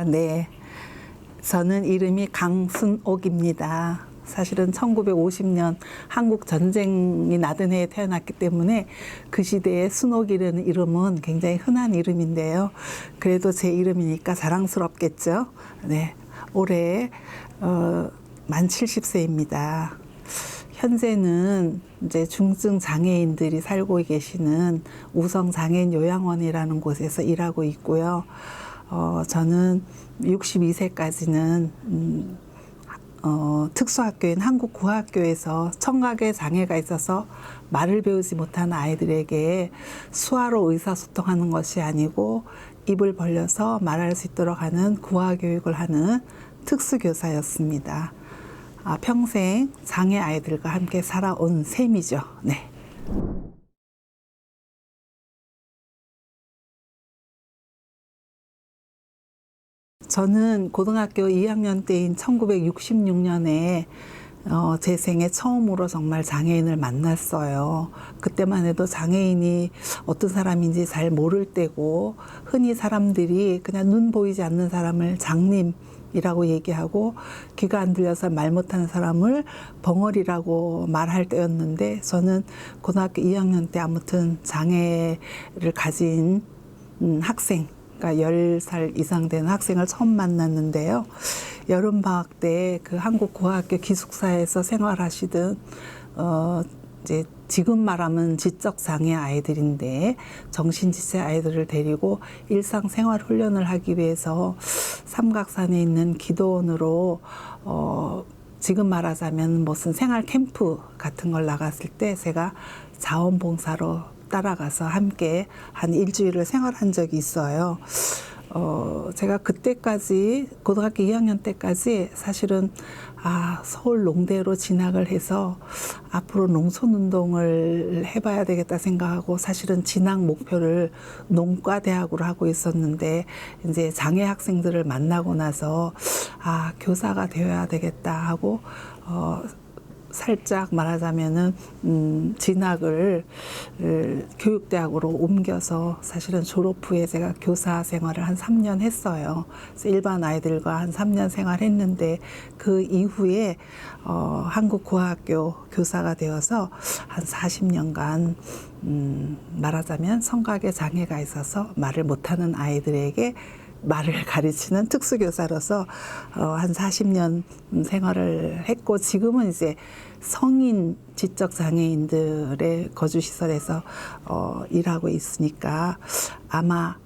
네. 저는 이름이 강순옥입니다. 사실은 1950년 한국 전쟁이 나던 해에 태어났기 때문에 그 시대에 순옥이라는 이름은 굉장히 흔한 이름인데요. 그래도 제 이름이니까 자랑스럽겠죠. 네. 올해 만 70세입니다. 현재는 이제 중증 장애인들이 살고 계시는 우성 장애인 요양원이라는 곳에서 일하고 있고요. 저는 62세까지는 특수학교인 한국구학교에서 청각에 장애가 있어서 말을 배우지 못하는 아이들에게 수화로 의사소통하는 것이 아니고 입을 벌려서 말할 수 있도록 하는 구화교육을 하는 특수교사였습니다. 평생 장애 아이들과 함께 살아온 셈이죠. 네. 저는 고등학교 2학년 때인 1966년에 제 생애 처음으로 정말 장애인을 만났어요. 그때만 해도 장애인이 어떤 사람인지 잘 모를 때고, 흔히 사람들이 그냥 눈 보이지 않는 사람을 장님이라고 얘기하고, 귀가 안 들려서 말 못하는 사람을 벙어리라고 말할 때였는데, 저는 고등학교 2학년 때 아무튼 장애를 가진 학생, 그러니까 10살 이상 된 학생을 처음 만났는데요. 여름방학 때 그 한국고학교 기숙사에서 생활하시던 이제 지금 말하면 지적장애 아이들인데 정신지체 아이들을 데리고 일상생활 훈련을 하기 위해서 삼각산에 있는 기도원으로 지금 말하자면 무슨 생활 캠프 같은 걸 나갔을 때 제가 자원봉사로 따라가서 함께 한 일주일을 생활한 적이 있어요. 제가 그때까지 고등학교 2학년 때까지 사실은 서울 농대로 진학을 해서 앞으로 농촌운동을 해봐야 되겠다 생각하고 사실은 진학 목표를 농과대학으로 하고 있었는데 이제 장애 학생들을 만나고 나서 교사가 되어야 되겠다 하고 살짝 말하자면은 진학을 교육대학으로 옮겨서 사실은 졸업 후에 제가 교사 생활을 한 3년 했어요. 그래서 일반 아이들과 한 3년 생활했는데 그 이후에 한국고학교 교사가 되어서 한 40년간 말하자면 청각에 장애가 있어서 말을 못하는 아이들에게 말을 가르치는 특수교사로서 한 40년 생활을 했고, 지금은 이제 성인 지적장애인들의 거주시설에서 일하고 있으니까 아마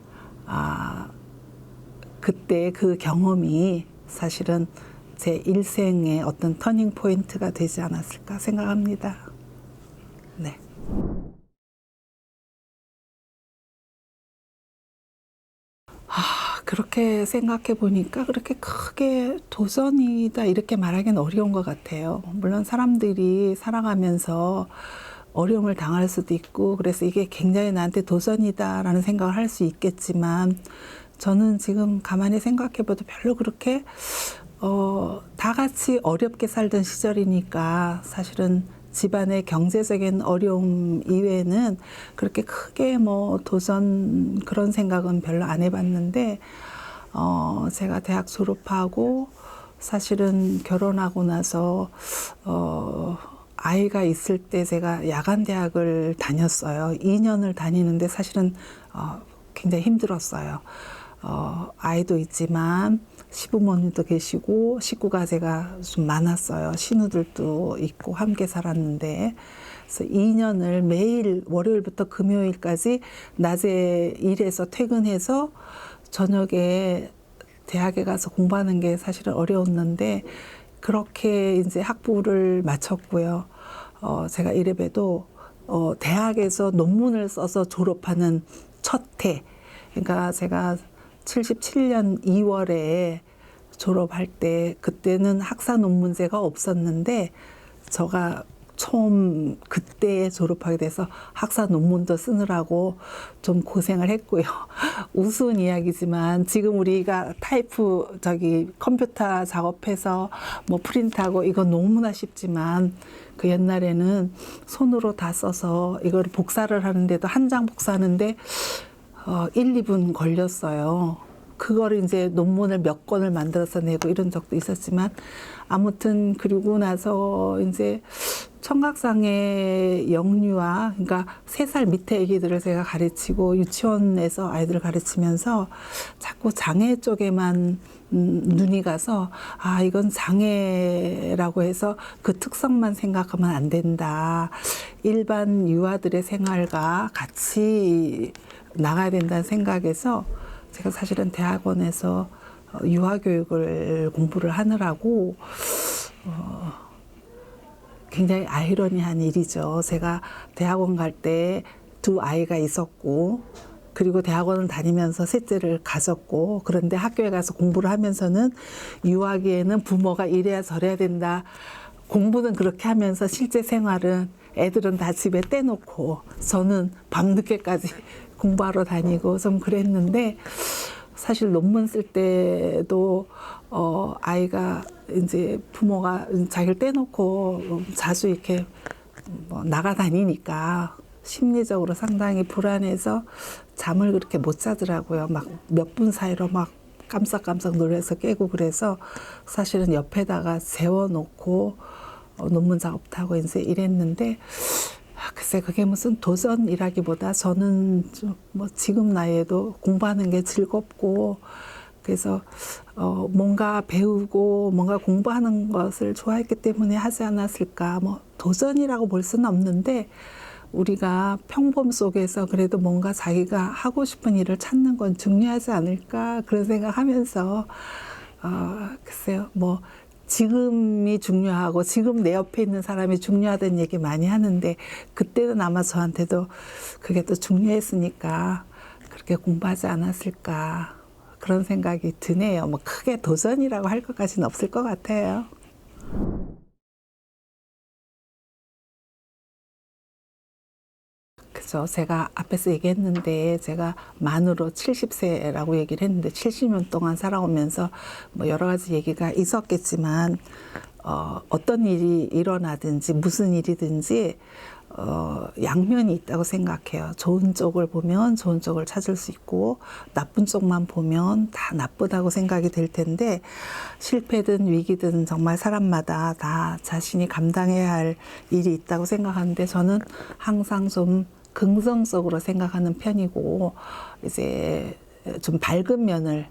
그때 그 경험이 사실은 제 일생의 어떤 터닝 포인트가 되지 않았을까 생각합니다. 네. 그렇게 생각해 보니까 그렇게 크게 도전이다 이렇게 말하기는 어려운 것 같아요. 물론 사람들이 살아가면서 어려움을 당할 수도 있고 그래서 이게 굉장히 나한테 도전이다라는 생각을 할 수 있겠지만, 저는 지금 가만히 생각해 봐도 별로 그렇게 다 같이 어렵게 살던 시절이니까 사실은 집안의 경제적인 어려움 이외에는 그렇게 크게 뭐 도전 그런 생각은 별로 안 해봤는데, 제가 대학 졸업하고 사실은 결혼하고 나서 아이가 있을 때 제가 야간 대학을 다녔어요. 2년을 다니는데 사실은 굉장히 힘들었어요. 아이도 있지만 시부모님도 계시고 식구가 제가 좀 많았어요. 신우들도 있고 함께 살았는데, 그래서 2년을 매일 월요일부터 금요일까지 낮에 일해서 퇴근해서 저녁에 대학에 가서 공부하는 게 사실은 어려웠는데 그렇게 이제 학부를 마쳤고요. 제가 이래봬도 대학에서 논문을 써서 졸업하는 첫 해, 그러니까 제가 77년 2월에 졸업할 때 그때는 학사 논문제가 없었는데 제가 처음 그때 졸업하게 돼서 학사 논문도 쓰느라고 좀 고생을 했고요. 우스운 이야기지만 지금 우리가 타이프 컴퓨터 작업해서 뭐 프린트하고 이건 너무나 쉽지만 그 옛날에는 손으로 다 써서 이걸 복사를 하는데도 한 장 복사하는데 1, 2분 걸렸어요. 그거를 이제 논문을 몇 권을 만들어서 내고 이런 적도 있었지만 아무튼 그리고 나서 이제 청각장애 영유아, 그러니까 3살 밑에 아기들을 제가 가르치고 유치원에서 아이들을 가르치면서 자꾸 장애 쪽에만 눈이 가서 아, 이건 장애라고 해서 그 특성만 생각하면 안 된다. 일반 유아들의 생활과 같이 나가야 된다는 생각에서 제가 사실은 대학원에서 유아교육을 공부를 하느라고 굉장히 아이러니한 일이죠. 제가 대학원 갈 때 2 아이가 있었고 그리고 대학원을 다니면서 셋째를 가졌고 그런데 학교에 가서 공부를 하면서는 유아기에는 부모가 이래야 저래야 된다. 공부는 그렇게 하면서 실제 생활은 애들은 다 집에 떼놓고 저는 밤늦게까지 공부하러 다니고 좀 그랬는데 사실 논문 쓸 때도 아이가 이제 부모가 자기를 떼놓고 자주 이렇게 나가 다니니까 심리적으로 상당히 불안해서 잠을 그렇게 못 자더라고요. 막 몇 분 사이로 막 깜짝깜짝 놀라서 깨고 그래서 사실은 옆에다가 재워놓고 논문 작업도 하고 이제 이랬는데 글쎄 그게 무슨 도전이라기보다 저는 좀 뭐 지금 나이에도 공부하는 게 즐겁고 그래서 뭔가 배우고 뭔가 공부하는 것을 좋아했기 때문에 하지 않았을까. 뭐 도전이라고 볼 수는 없는데 우리가 평범 속에서 그래도 뭔가 자기가 하고 싶은 일을 찾는 건 중요하지 않을까 그런 생각하면서 글쎄요 뭐 지금이 중요하고 지금 내 옆에 있는 사람이 중요하다는 얘기 많이 하는데 그때는 아마 저한테도 그게 또 중요했으니까 그렇게 공부하지 않았을까 그런 생각이 드네요. 뭐 크게 도전이라고 할 것까지는 없을 것 같아요. 그죠. 제가 앞에서 얘기했는데 제가 만으로 70세라고 얘기를 했는데 70년 동안 살아오면서 뭐 여러 가지 얘기가 있었겠지만 어떤 일이 일어나든지 무슨 일이든지 양면이 있다고 생각해요. 좋은 쪽을 보면 좋은 쪽을 찾을 수 있고 나쁜 쪽만 보면 다 나쁘다고 생각이 될 텐데 실패든 위기든 정말 사람마다 다 자신이 감당해야 할 일이 있다고 생각하는데 저는 항상 좀 긍정적으로 생각하는 편이고 이제 좀 밝은 면을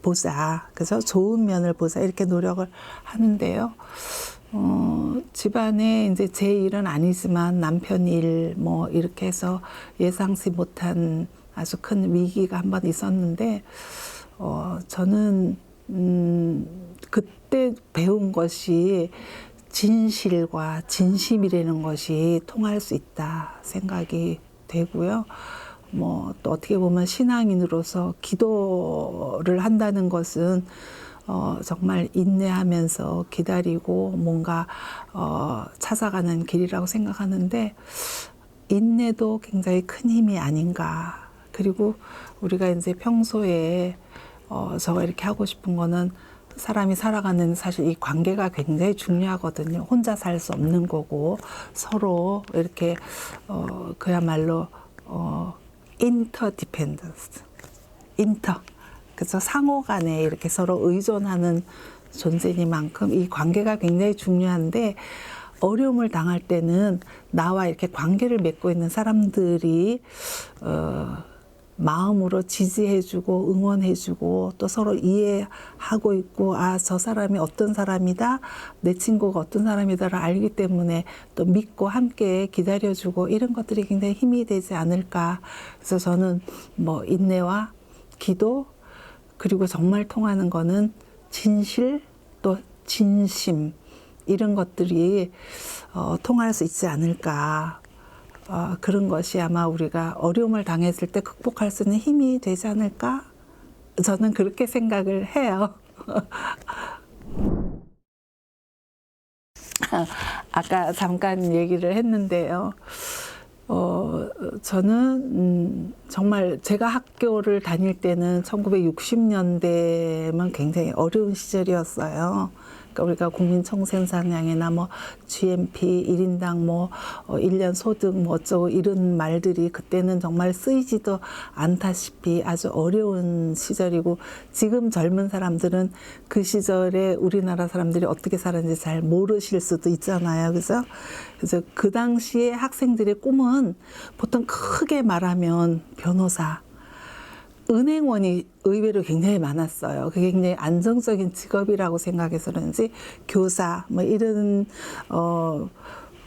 보자. 그래서 좋은 면을 보자 이렇게 노력을 하는데요. 집안에 이제 제 일은 아니지만 남편 일 뭐 이렇게 해서 예상치 못한 아주 큰 위기가 한 번 있었는데 저는 그때 배운 것이 진실과 진심이라는 것이 통할 수 있다 생각이 되고요. 뭐 또 어떻게 보면 신앙인으로서 기도를 한다는 것은 정말 인내하면서 기다리고 뭔가 찾아가는 길이라고 생각하는데 인내도 굉장히 큰 힘이 아닌가. 그리고 우리가 이제 평소에 저가 이렇게 하고 싶은 거는 사람이 살아가는 사실 이 관계가 굉장히 중요하거든요. 혼자 살 수 없는 거고 서로 이렇게 그야말로 인터디펜던스, 그래서 상호 간에 이렇게 서로 의존하는 존재니만큼 이 관계가 굉장히 중요한데 어려움을 당할 때는 나와 이렇게 관계를 맺고 있는 사람들이 마음으로 지지해주고 응원해주고 또 서로 이해하고 있고 아, 저 사람이 어떤 사람이다, 내 친구가 어떤 사람이다를 알기 때문에 또 믿고 함께 기다려주고 이런 것들이 굉장히 힘이 되지 않을까. 그래서 저는 뭐 인내와 기도 그리고 정말 통하는 거는 진실 또 진심 이런 것들이 통할 수 있지 않을까. 그런 것이 아마 우리가 어려움을 당했을 때 극복할 수 있는 힘이 되지 않을까? 저는 그렇게 생각을 해요. 아까 잠깐 얘기를 했는데요. 저는 정말 제가 학교를 다닐 때는 1960년대면 굉장히 어려운 시절이었어요. 그러니까 우리가 국민총생산량이나 뭐 GNP 1인당 뭐 1년 소득 뭐 어쩌고 이런 말들이 그때는 정말 쓰이지도 않다시피 아주 어려운 시절이고, 지금 젊은 사람들은 그 시절에 우리나라 사람들이 어떻게 살았는지 잘 모르실 수도 있잖아요. 그래서 그 당시에 학생들의 꿈은 보통 크게 말하면 변호사, 은행원이 의외로 굉장히 많았어요. 그게 굉장히 안정적인 직업이라고 생각해서 그런지 교사 뭐 이런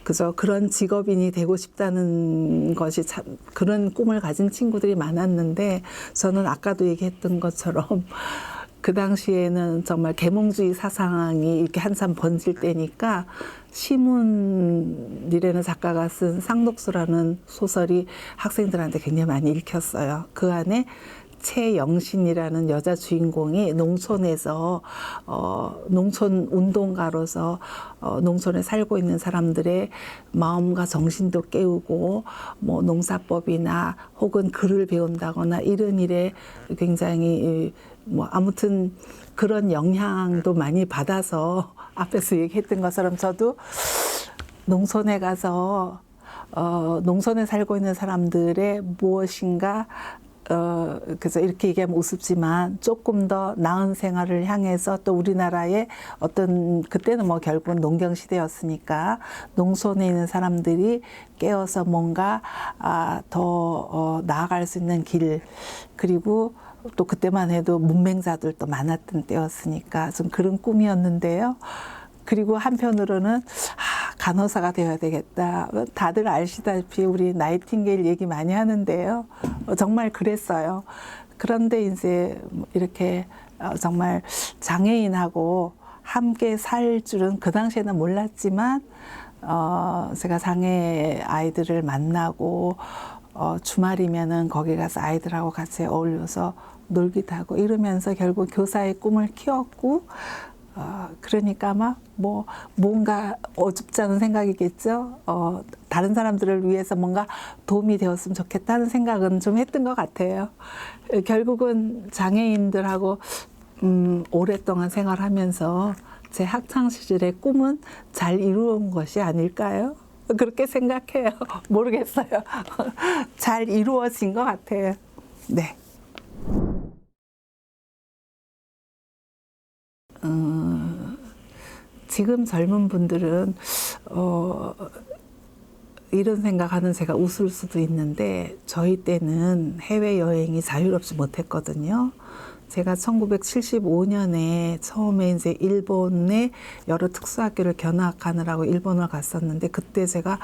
그저 그런 직업인이 되고 싶다는 것이 참 그런 꿈을 가진 친구들이 많았는데, 저는 아까도 얘기했던 것처럼 그 당시에는 정말 계몽주의 사상이 이렇게 한참 번질 때니까 시문이라는 작가가 쓴 쌍독수라는 소설이 학생들한테 굉장히 많이 읽혔어요. 그 안에 최영신이라는 여자 주인공이 농촌에서 농촌 운동가로서 농촌에 살고 있는 사람들의 마음과 정신도 깨우고 뭐 농사법이나 혹은 글을 배운다거나 이런 일에 굉장히 뭐 아무튼 그런 영향도 많이 받아서 앞에서 얘기했던 것처럼 저도 농촌에 가서 농촌에 살고 있는 사람들의 무엇인가 그래서 이렇게 얘기하면 우습지만 조금 더 나은 생활을 향해서, 또 우리나라의 어떤 그때는 뭐 결국은 농경 시대였으니까 농촌에 있는 사람들이 깨어서 뭔가 더 나아갈 수 있는 길, 그리고 또 그때만 해도 문맹자들도 많았던 때였으니까 좀 그런 꿈이었는데요. 그리고 한편으로는 간호사가 되어야 되겠다. 다들 아시다시피 우리 나이팅게일 얘기 많이 하는데요. 정말 그랬어요. 그런데 이제 이렇게 정말 장애인하고 함께 살 줄은 그 당시에는 몰랐지만 제가 장애 아이들을 만나고 주말이면은 거기 가서 아이들하고 같이 어울려서 놀기도 하고 이러면서 결국 교사의 꿈을 키웠고, 그러니까 아마 뭐 뭔가 어줍지 않은 생각이겠죠. 다른 사람들을 위해서 뭔가 도움이 되었으면 좋겠다는 생각은 좀 했던 것 같아요. 결국은 장애인들하고 오랫동안 생활하면서 제 학창 시절의 꿈은 잘 이루어온 것이 아닐까요? 그렇게 생각해요. 모르겠어요. 잘 이루어진 것 같아요. 네. 지금 젊은 분들은 이런 생각하는 제가 웃을 수도 있는데, 저희 때는 해외여행이 자유롭지 못했거든요. 제가 1975년에 처음에 이제 일본의 여러 특수학교를 견학하느라고 일본을 갔었는데, 그때 제가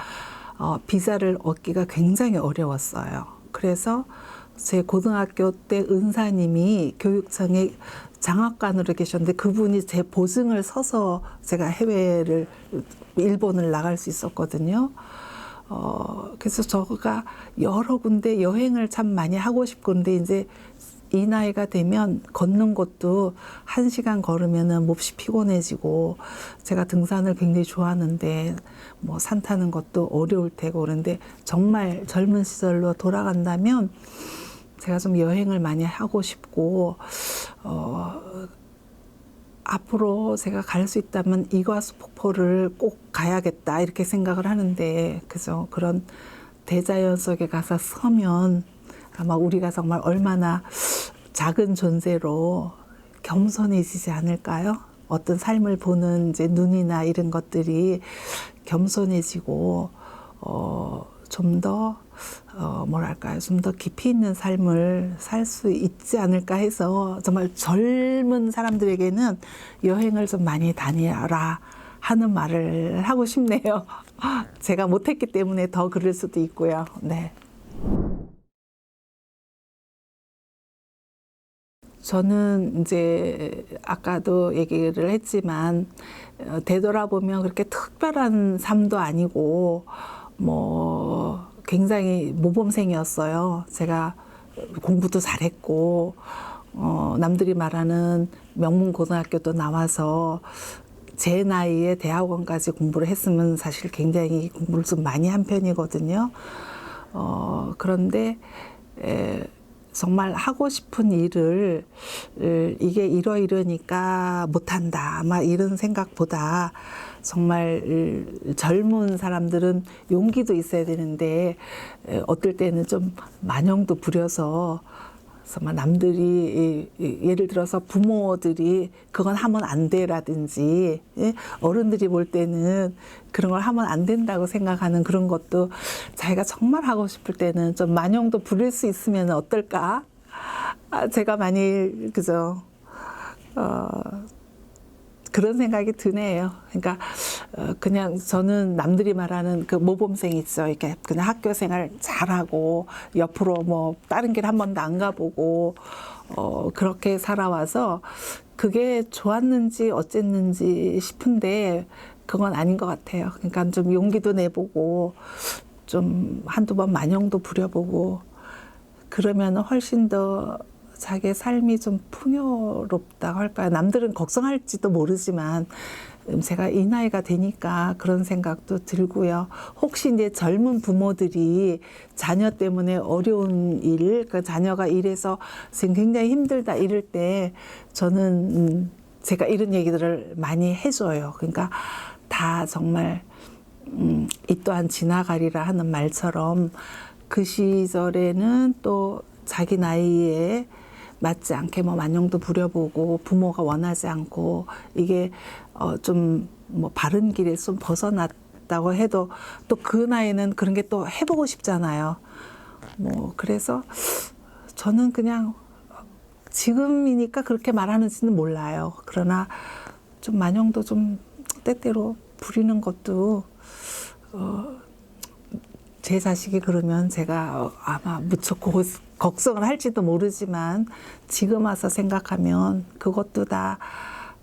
비자를 얻기가 굉장히 어려웠어요. 그래서 제 고등학교 때 은사님이 교육청에 장학관으로 계셨는데, 그분이 제 보증을 서서 제가 해외를 일본을 나갈 수 있었거든요. 그래서 저가 여러 군데 여행을 참 많이 하고 싶고, 근데 이제 이 나이가 되면 걷는 것도 1시간 걸으면은 몹시 피곤해지고, 제가 등산을 굉장히 좋아하는데 뭐 산 타는 것도 어려울 테고, 그런데 정말 젊은 시절로 돌아간다면 제가 좀 여행을 많이 하고 싶고, 앞으로 제가 갈 수 있다면 이과수 폭포를 꼭 가야겠다 이렇게 생각을 하는데, 그죠? 그런 대자연 속에 가서 서면 아마 우리가 정말 얼마나 작은 존재로 겸손해지지 않을까요? 어떤 삶을 보는 이제 눈이나 이런 것들이 겸손해지고 좀 더 뭐랄까요, 좀 더 깊이 있는 삶을 살 수 있지 않을까 해서, 정말 젊은 사람들에게는 여행을 좀 많이 다니라 하는 말을 하고 싶네요. 제가 못했기 때문에 더 그럴 수도 있고요. 네. 저는 이제 아까도 얘기를 했지만 되돌아보면 그렇게 특별한 삶도 아니고 뭐 굉장히 모범생이었어요. 제가 공부도 잘했고 남들이 말하는 명문고등학교도 나와서 제 나이에 대학원까지 공부를 했으면 사실 굉장히 공부를 좀 많이 한 편이거든요. 그런데 정말 하고 싶은 일을 이게 이러이러니까 못한다 막 이런 생각보다 정말 젊은 사람들은 용기도 있어야 되는데 어떨 때는 좀 만용도 부려서 정말 남들이 예를 들어서 부모들이 그건 하면 안 돼라든지 어른들이 볼 때는 그런 걸 하면 안 된다고 생각하는 그런 것도 자기가 정말 하고 싶을 때는 좀 만용도 부릴 수 있으면 어떨까? 제가 많이 그죠 그런 생각이 드네요. 그러니까 그냥 저는 남들이 말하는 그 모범생 있죠. 이렇게 그냥 학교 생활 잘하고 옆으로 뭐 다른 길 한 번도 안 가보고 그렇게 살아와서 그게 좋았는지 어쨌는지 싶은데 그건 아닌 것 같아요. 그러니까 좀 용기도 내보고 좀 한두 번 만용도 부려보고 그러면 훨씬 더 자기의 삶이 좀 풍요롭다고 할까요? 남들은 걱정할지도 모르지만 제가 이 나이가 되니까 그런 생각도 들고요. 혹시 이제 젊은 부모들이 자녀 때문에 어려운 일, 그 자녀가 이래서 지금 굉장히 힘들다 이럴 때 저는 제가 이런 얘기들을 많이 해줘요. 그러니까 다 정말 이 또한 지나가리라 하는 말처럼 그 시절에는 또 자기 나이에 맞지 않게 뭐 만용도 부려보고 부모가 원하지 않고 이게 좀 뭐 바른 길에 좀 벗어났다고 해도 또 그 나이는 그런 게 또 해보고 싶잖아요. 뭐 그래서 저는 그냥 지금이니까 그렇게 말하는지는 몰라요. 그러나 좀 만용도 좀 때때로 부리는 것도 제 자식이 그러면 제가 아마 무척 걱정을 할지도 모르지만 지금 와서 생각하면 그것도 다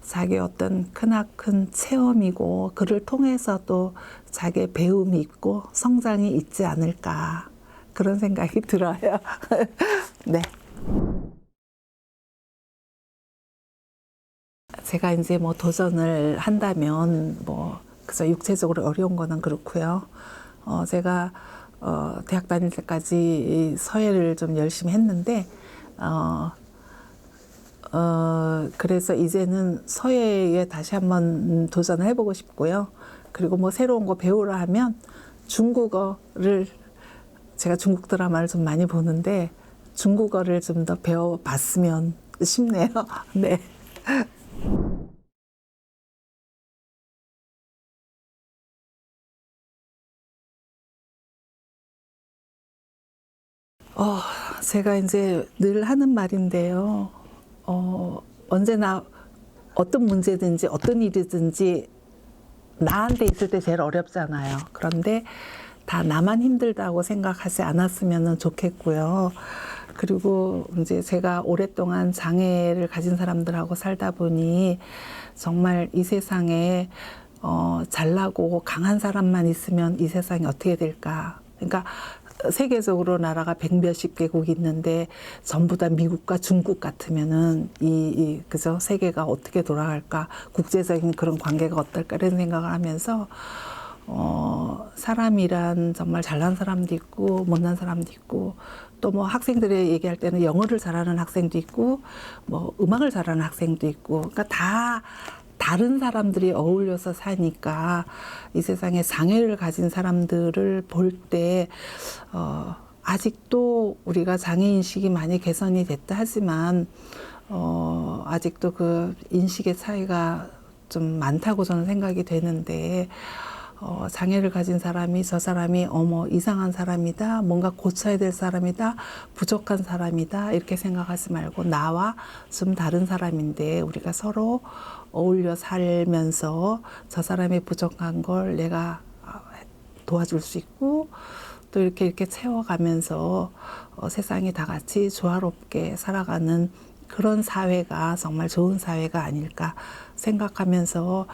자기의 어떤 크나큰 체험이고 그를 통해서 또 자기의 배움이 있고 성장이 있지 않을까 그런 생각이 들어요. 네. 제가 이제 뭐 도전을 한다면 뭐 그저 육체적으로 어려운 거는 그렇고요. 제가 대학 다닐 때까지 서예를 좀 열심히 했는데 그래서 이제는 서예에 다시 한번 도전을 해보고 싶고요. 그리고 뭐 새로운 거 배우라 하면 중국어를 제가 중국 드라마를 좀 많이 보는데 중국어를 좀 더 배워봤으면 싶네요. 네. 제가 이제 늘 하는 말인데요. 언제나 어떤 문제든지 어떤 일이든지 나한테 있을 때 제일 어렵잖아요. 그런데 다 나만 힘들다고 생각하지 않았으면 좋겠고요. 그리고 이제 제가 오랫동안 장애를 가진 사람들하고 살다 보니 정말 이 세상에 잘나고 강한 사람만 있으면 이 세상이 어떻게 될까. 그러니까 세계적으로 나라가 100몇십 개국이 있는데 전부 다 미국과 중국 같으면은 그죠? 세계가 어떻게 돌아갈까? 국제적인 그런 관계가 어떨까? 이런 생각을 하면서 사람이란 정말 잘난 사람도 있고 못난 사람도 있고 또 뭐 학생들이 얘기할 때는 영어를 잘하는 학생도 있고 뭐 음악을 잘하는 학생도 있고 그러니까 다 다른 사람들이 어울려서 사니까 이 세상에 장애를 가진 사람들을 볼 때 아직도 우리가 장애인식이 많이 개선이 됐다 하지만 아직도 그 인식의 차이가 좀 많다고 저는 생각이 되는데 장애를 가진 사람이 저 사람이 어머 이상한 사람이다 뭔가 고쳐야 될 사람이다 부족한 사람이다 이렇게 생각하지 말고 나와 좀 다른 사람인데 우리가 서로 어울려 살면서 저 사람의 부족한 걸 내가 도와줄 수 있고 또 이렇게 채워가면서 세상이 다 같이 조화롭게 살아가는 그런 사회가 정말 좋은 사회가 아닐까 생각하면서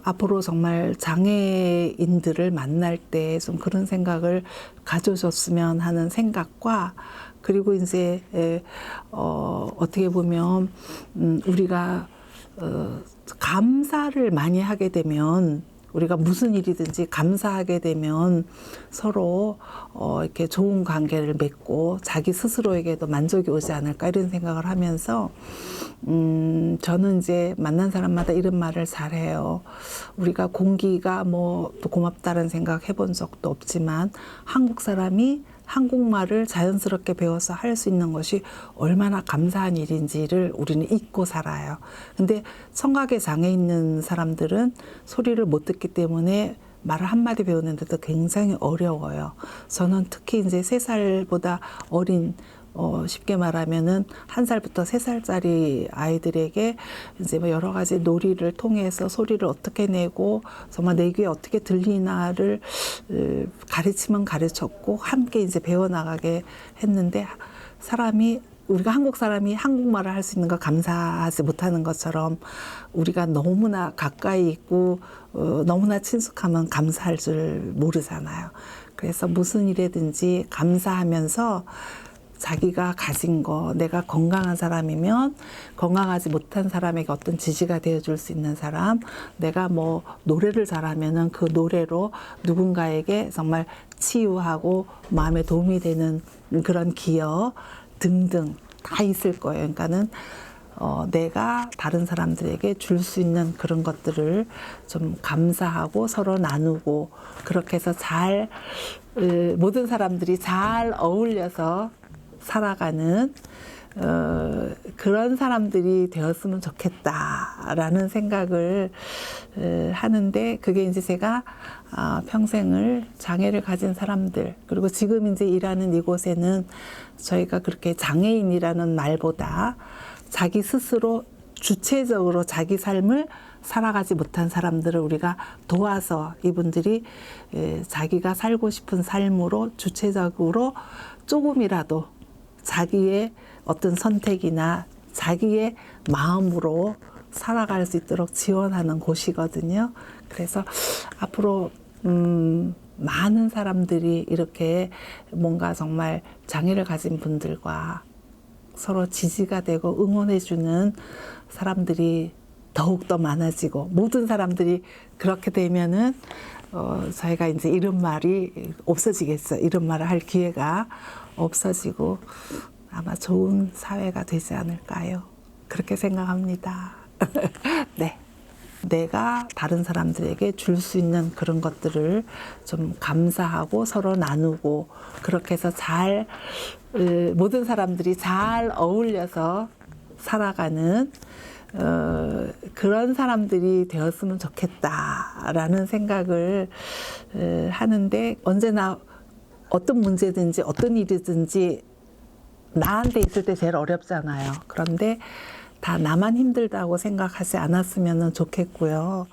앞으로 정말 장애인들을 만날 때 좀 그런 생각을 가져줬으면 하는 생각과 그리고 이제 어떻게 보면 우리가 감사를 많이 하게 되면 우리가 무슨 일이든지 감사하게 되면 서로 이렇게 좋은 관계를 맺고 자기 스스로에게도 만족이 오지 않을까 이런 생각을 하면서 저는 이제 만난 사람마다 이런 말을 잘해요. 우리가 공기가 뭐 또 고맙다는 생각 해본 적도 없지만 한국 사람이 한국말을 자연스럽게 배워서 할 수 있는 것이 얼마나 감사한 일인지를 우리는 잊고 살아요. 근데 청각에 장애 있는 사람들은 소리를 못 듣기 때문에 말을 한마디 배우는데도 굉장히 어려워요. 저는 특히 이제 3살보다 어린 쉽게 말하면은 1살부터 3살짜리 아이들에게 이제 뭐 여러 가지 놀이를 통해서 소리를 어떻게 내고 정말 내 귀에 어떻게 들리나를 가르치면 가르쳤고 함께 이제 배워나가게 했는데 우리가 한국 사람이 한국말을 할 수 있는 거 감사하지 못하는 것처럼 우리가 너무나 가까이 있고 너무나 친숙하면 감사할 줄 모르잖아요. 그래서 무슨 일에든지 감사하면서 자기가 가진 거, 내가 건강한 사람이면 건강하지 못한 사람에게 어떤 지지가 되어줄 수 있는 사람, 내가 뭐 노래를 잘하면은 그 노래로 누군가에게 정말 치유하고 마음에 도움이 되는 그런 기여 등등 다 있을 거예요. 그러니까는 내가 다른 사람들에게 줄 수 있는 그런 것들을 좀 감사하고 서로 나누고 그렇게 해서 모든 사람들이 잘 어울려서 살아가는 그런 사람들이 되었으면 좋겠다라는 생각을 하는데 그게 이제 제가 평생을 장애를 가진 사람들 그리고 지금 이제 일하는 이곳에는 저희가 그렇게 장애인이라는 말보다 자기 스스로 주체적으로 자기 삶을 살아가지 못한 사람들을 우리가 도와서 이분들이 자기가 살고 싶은 삶으로 주체적으로 조금이라도 자기의 어떤 선택이나 자기의 마음으로 살아갈 수 있도록 지원하는 곳이거든요. 그래서 앞으로 많은 사람들이 이렇게 뭔가 정말 장애를 가진 분들과 서로 지지가 되고 응원해주는 사람들이 더욱더 많아지고 모든 사람들이 그렇게 되면은 저희가 이제 이런 말이 없어지겠어요. 이런 말을 할 기회가 없어지고 아마 좋은 사회가 되지 않을까요? 그렇게 생각합니다. 네. 내가 다른 사람들에게 줄 수 있는 그런 것들을 좀 감사하고 서로 나누고 그렇게 해서 모든 사람들이 잘 어울려서 살아가는 그런 사람들이 되었으면 좋겠다라는 생각을 하는데 언제나 어떤 문제든지 어떤 일이든지 나한테 있을 때 제일 어렵잖아요. 그런데 다 나만 힘들다고 생각하지 않았으면 좋겠고요.